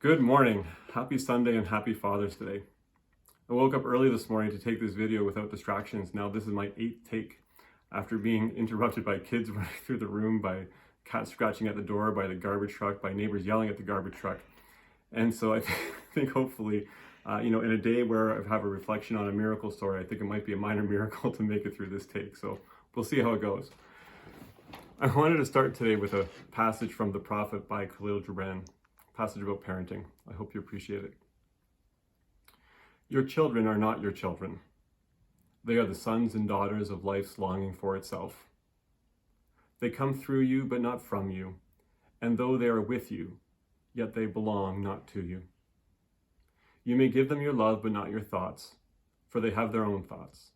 Good morning. Happy Sunday and happy Father's Day. I woke up early this morning to take this video without distractions. Now this is my 8th take after being interrupted by kids running through the room, by cats scratching at the door, by the garbage truck, by neighbors yelling at the garbage truck. And so I think hopefully, in a day where I have a reflection on a miracle story, I think it might be a minor miracle to make it through this take. So we'll see how it goes. I wanted to start today with a passage from the prophet by Gibran Passage about parenting. I hope you appreciate it. Your children are not your children. They are the sons and daughters of life's longing for itself. They come through you, but not from you. And though they are with you, yet they belong not to you. You may give them your love, but not your thoughts, for they have their own thoughts.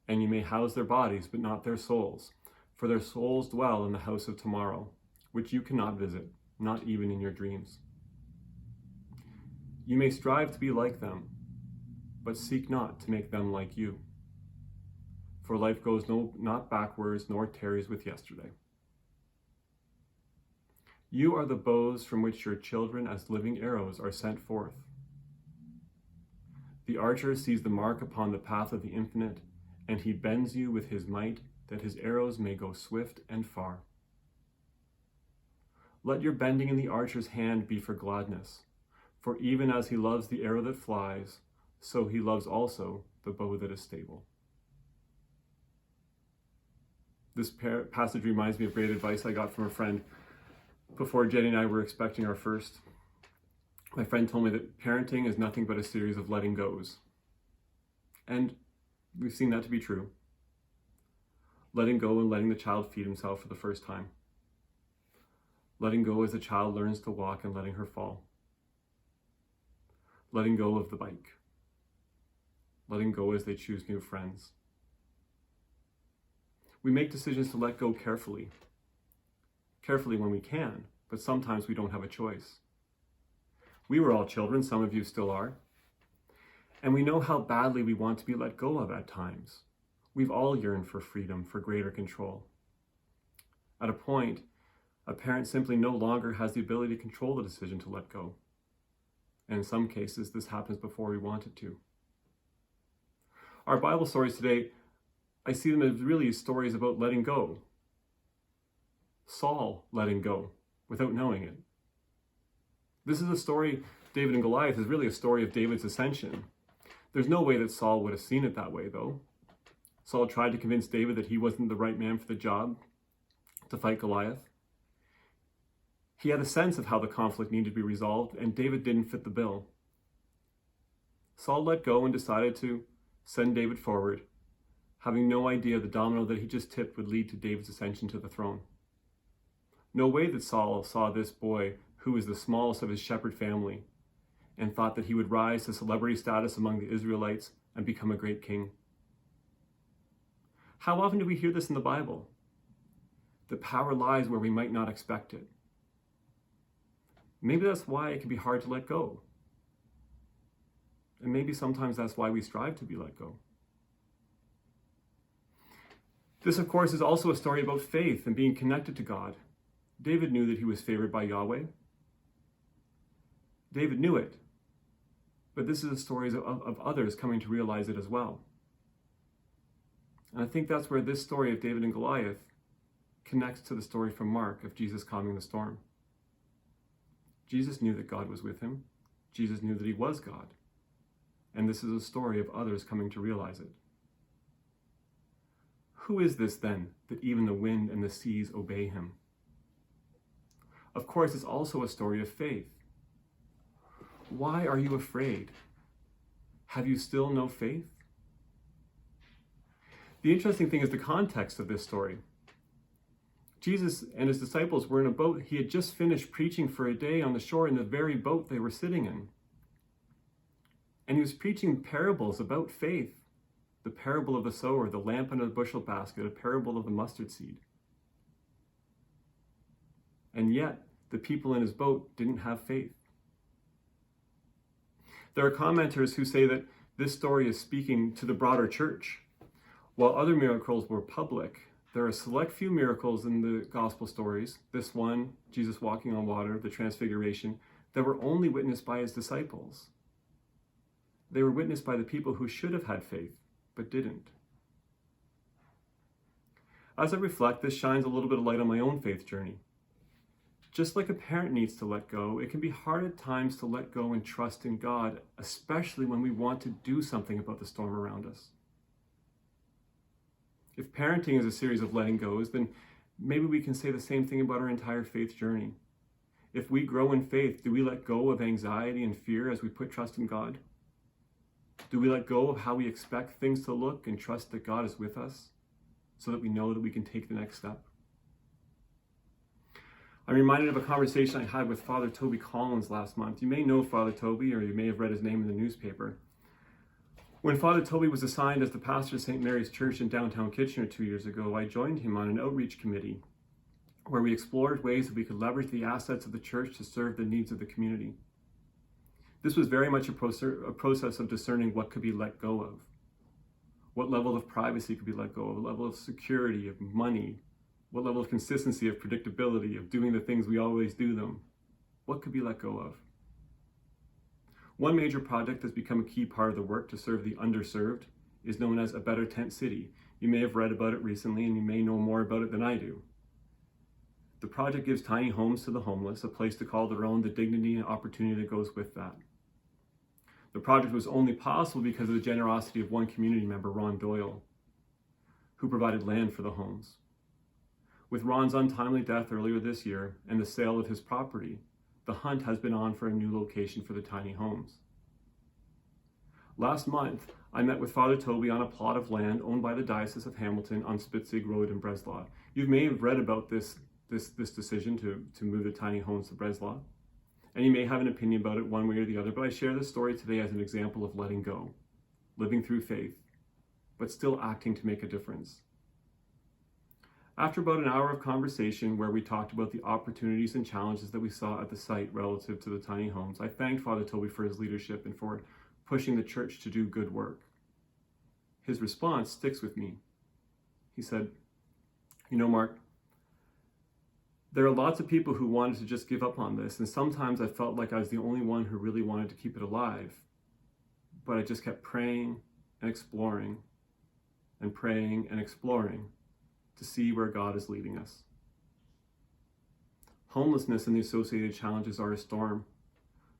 And you may house their bodies, but not their souls, for their souls dwell in the house of tomorrow, which you cannot visit, not even in your dreams. You may strive to be like them, but seek not to make them like you. For life goes not backwards, nor tarries with yesterday. You are the bows from which your children as living arrows are sent forth. The archer sees the mark upon the path of the infinite, and he bends you with his might, that his arrows may go swift and far. Let your bending in the archer's hand be for gladness, for even as he loves the arrow that flies, so he loves also the bow that is stable. This passage reminds me of great advice I got from a friend before Jenny and I were expecting our first. My friend told me that parenting is nothing but a series of letting goes. And we've seen that to be true. Letting go and letting the child feed himself for the first time. Letting go as the child learns to walk and letting her fall. Letting go of the bike. Letting go as they choose new friends. We make decisions to let go carefully. Carefully when we can, but sometimes we don't have a choice. We were all children, some of you still are. And we know how badly we want to be let go of at times. We've all yearned for freedom, for greater control. At a point, a parent simply no longer has the ability to control the decision to let go. And in some cases, this happens before we want it to. Our Bible stories today, I see them as really stories about letting go. Saul letting go without knowing it. This is a story, David and Goliath is really a story of David's ascension. There's no way that Saul would have seen it that way, though. Saul tried to convince David that he wasn't the right man for the job to fight Goliath. He had a sense of how the conflict needed to be resolved, and David didn't fit the bill. Saul let go and decided to send David forward, having no idea the domino that he just tipped would lead to David's ascension to the throne. No way that Saul saw this boy, who was the smallest of his shepherd family, and thought that he would rise to celebrity status among the Israelites and become a great king. How often do we hear this in the Bible? The power lies where we might not expect it. Maybe that's why it can be hard to let go. And maybe sometimes that's why we strive to be let go. This, of course, is also a story about faith and being connected to God. David knew that he was favored by Yahweh. David knew it. But this is a story of others coming to realize it as well. And I think that's where this story of David and Goliath connects to the story from Mark of Jesus calming the storm. Jesus knew that God was with him. Jesus knew that he was God. And this is a story of others coming to realize it. Who is this then, that even the wind and the seas obey him? Of course, it's also a story of faith. Why are you afraid? Have you still no faith? The interesting thing is the context of this story. Jesus and his disciples were in a boat. He had just finished preaching for a day on the shore in the very boat they were sitting in. And he was preaching parables about faith. The parable of the sower, the lamp under the bushel basket, a parable of the mustard seed. And yet, the people in his boat didn't have faith. There are commenters who say that this story is speaking to the broader church. While other miracles were public, there are a select few miracles in the gospel stories. This one, Jesus walking on water, the transfiguration, that were only witnessed by his disciples. They were witnessed by the people who should have had faith, but didn't. As I reflect, this shines a little bit of light on my own faith journey. Just like a parent needs to let go, it can be hard at times to let go and trust in God, especially when we want to do something about the storm around us. If parenting is a series of letting goes, then maybe we can say the same thing about our entire faith journey. If we grow in faith, do we let go of anxiety and fear as we put trust in God? Do we let go of how we expect things to look and trust that God is with us so that we know that we can take the next step? I'm reminded of a conversation I had with Father Toby Collins last month. You may know Father Toby, or you may have read his name in the newspaper. When Father Toby was assigned as the pastor of St. Mary's Church in downtown Kitchener 2 years ago, I joined him on an outreach committee where we explored ways that we could leverage the assets of the church to serve the needs of the community. This was very much a process of discerning what could be let go of. What level of privacy could be let go of, what level of security, of money, what level of consistency, of predictability, of doing the things we always do them. What could be let go of? One major project that's become a key part of the work to serve the underserved is known as A Better Tent City. You may have read about it recently, and you may know more about it than I do. The project gives tiny homes to the homeless, a place to call their own, the dignity and opportunity that goes with that. The project was only possible because of the generosity of one community member, Ron Doyle, who provided land for the homes. With Ron's untimely death earlier this year and the sale of his property, the hunt has been on for a new location for the tiny homes. Last month, I met with Father Toby on a plot of land owned by the Diocese of Hamilton on Spitzig Road in Breslau. You may have read about this decision to move the tiny homes to Breslau, and you may have an opinion about it one way or the other, but I share this story today as an example of letting go, living through faith, but still acting to make a difference. After about an hour of conversation where we talked about the opportunities and challenges that we saw at the site relative to the tiny homes, I thanked Father Toby for his leadership and for pushing the church to do good work. His response sticks with me. He said, "You know, Mark, there are lots of people who wanted to just give up on this, and sometimes I felt like I was the only one who really wanted to keep it alive. But I just kept praying and exploring and praying and exploring to see where God is leading us." Homelessness and the associated challenges are a storm,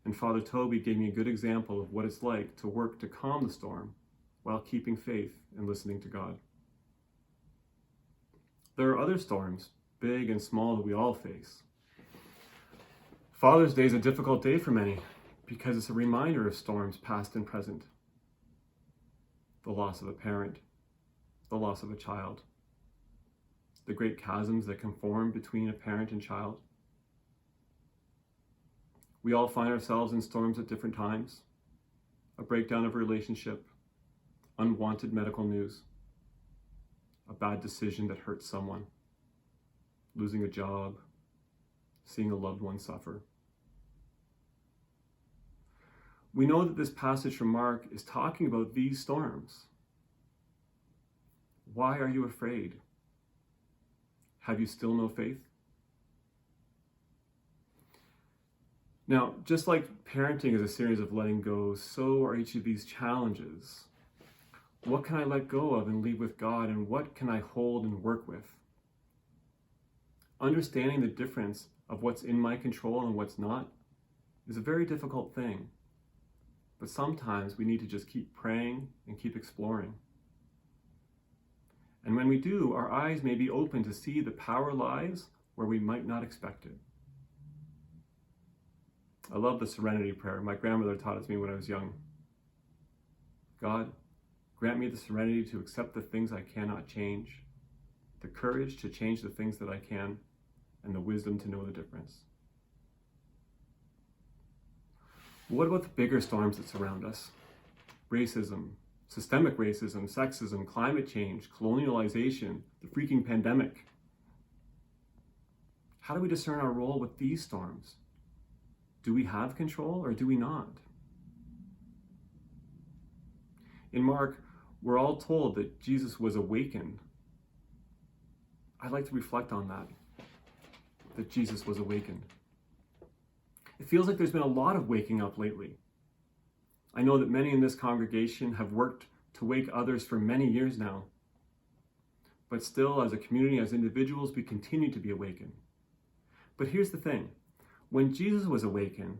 and Father Toby gave me a good example of what it's like to work to calm the storm while keeping faith and listening to God. There are other storms, big and small, that we all face. Father's Day is a difficult day for many because it's a reminder of storms past and present. The loss of a parent, the loss of a child, the great chasms that can form between a parent and child. We all find ourselves in storms at different times. A breakdown of a relationship, unwanted medical news, a bad decision that hurts someone, losing a job, seeing a loved one suffer. We know that this passage from Mark is talking about these storms. Why are you afraid? Have you still no faith? Now, just like parenting is a series of letting go, so are each of these challenges. What can I let go of and leave with God, and what can I hold and work with? Understanding the difference of what's in my control and what's not is a very difficult thing. But sometimes we need to just keep praying and keep exploring. And when we do, our eyes may be open to see the power lies where we might not expect it. I love the Serenity Prayer. My grandmother taught it to me when I was young. God, grant me the serenity to accept the things I cannot change, the courage to change the things that I can, and the wisdom to know the difference. What about the bigger storms that surround us? Racism, systemic racism, sexism, climate change, colonialization, the freaking pandemic. How do we discern our role with these storms? Do we have control or do we not? In Mark, we're all told that Jesus was awakened. I'd like to reflect on that Jesus was awakened. It feels like there's been a lot of waking up lately. I know that many in this congregation have worked to wake others for many years now. But still, as a community, as individuals, we continue to be awakened. But here's the thing. When Jesus was awakened,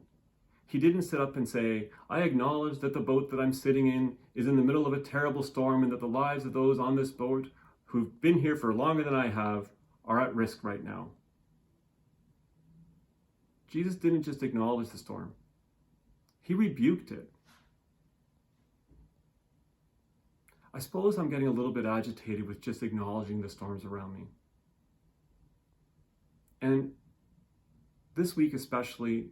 he didn't sit up and say, I acknowledge that the boat that I'm sitting in is in the middle of a terrible storm and that the lives of those on this boat who've been here for longer than I have are at risk right now. Jesus didn't just acknowledge the storm. He rebuked it. I suppose I'm getting a little bit agitated with just acknowledging the storms around me. And this week especially,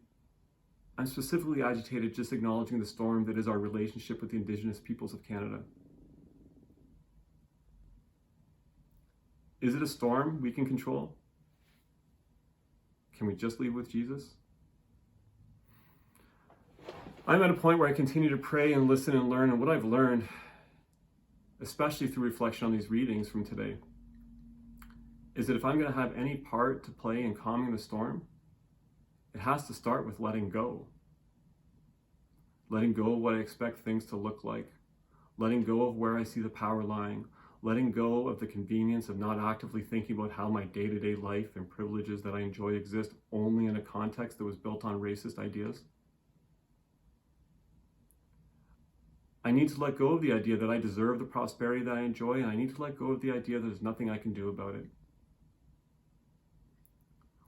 I'm specifically agitated just acknowledging the storm that is our relationship with the Indigenous peoples of Canada. Is it a storm we can control? Can we just leave with Jesus? I'm at a point where I continue to pray and listen and learn, and what I've learned, especially through reflection on these readings from today, is that if I'm going to have any part to play in calming the storm, it has to start with letting go. Letting go of what I expect things to look like. Letting go of where I see the power lying. Letting go of the convenience of not actively thinking about how my day-to-day life and privileges that I enjoy exist only in a context that was built on racist ideas. I need to let go of the idea that I deserve the prosperity that I enjoy, and I need to let go of the idea that there's nothing I can do about it.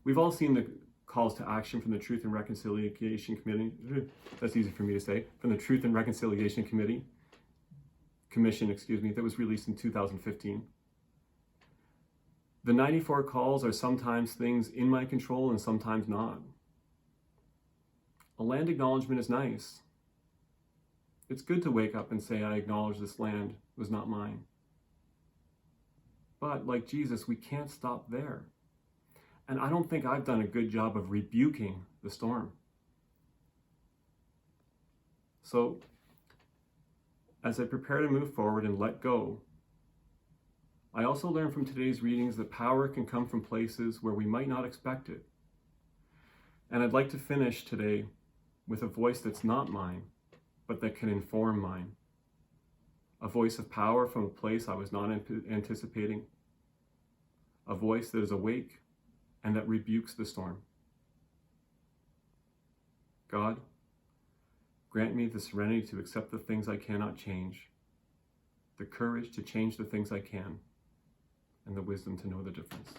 We've all seen the calls to action from the Truth and Reconciliation Committee. That's easy for me to say. From the Truth and Reconciliation Commission, that was released in 2015. The 94 calls are sometimes things in my control and sometimes not. A land acknowledgement is nice. It's good to wake up and say, I acknowledge this land was not mine. But like Jesus, we can't stop there. And I don't think I've done a good job of rebuking the storm. So, as I prepare to move forward and let go, I also learned from today's readings that power can come from places where we might not expect it. And I'd like to finish today with a voice that's not mine, but that can inform mine. A voice of power from a place I was not anticipating. A voice that is awake and that rebukes the storm. God, grant me the serenity to accept the things I cannot change, the courage to change the things I can, and the wisdom to know the difference.